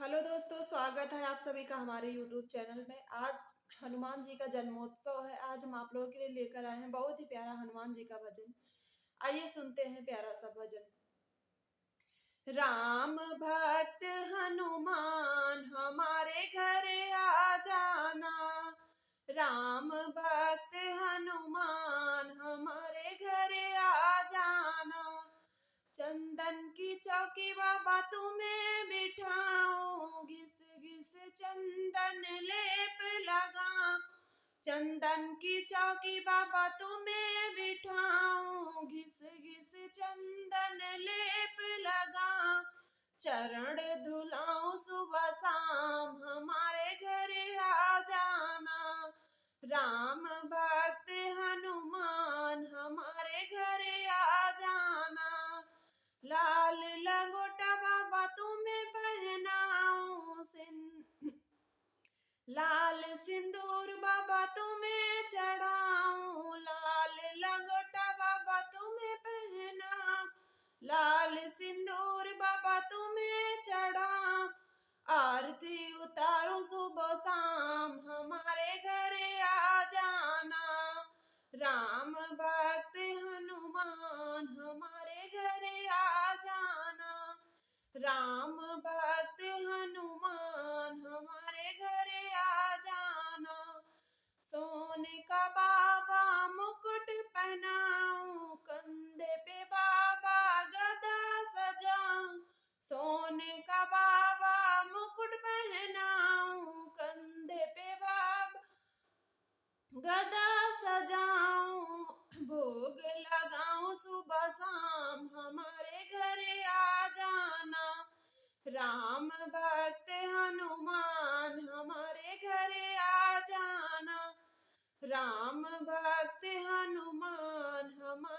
Hello दोस्तों, स्वागत है आप सभी का हमारे YouTube चैनल में। आज हनुमान जी का जन्मोत्सव है। आज हम आप लोगों के लिए लेकर आए हैं बहुत ही प्यारा हनुमान जी का भजन। आइए सुनते हैं प्यारा सा भजन। राम भक्त हनुमान हमारे घर आ जाना। राम भक्त हनुमान हमारे घर आ जाना। चंदन की चौकी बाबा तुम्हें बिठाऊं, घिस घिस चंदन लेप लगा। चंदन की चौकी बाबा तुम्हें बिठाऊं, घिस घिस चंदन लेप लगा। चरण धुलाऊं सुबह शाम हमारे घर आ जाना। राम भक्त हनुमान हमारे घर आ जाना। लाल लंगोटा बाबा तुम्हें पहनाऊं, लाल सिंदूर बाबा तुम्हें चढ़ाऊं। लाल लंगोटा बाबा तुम्हें पहनाऊं, लाल सिंदूर बाबा तुम्हें चढ़ाऊं। आरती उतारो सुबह शाम हमारे घर आ जाना। राम भक्त हनुमान हमारे घर आ जाना। राम भक्त हनुमान हमारे घर आ जाना। सोने का बाबा मुकुट पहनाऊं, कंधे पे बाबा गदा सजाऊं। सोने का बाबा मुकुट पहनाऊं, कंधे पे बाबा गदा सजाऊं। भोग लगाऊं सुबह शाम हमारे घर आ जाना। राम भक्त हनुमान हमारे घर आ जाना। राम भक्त हनुमान हमारे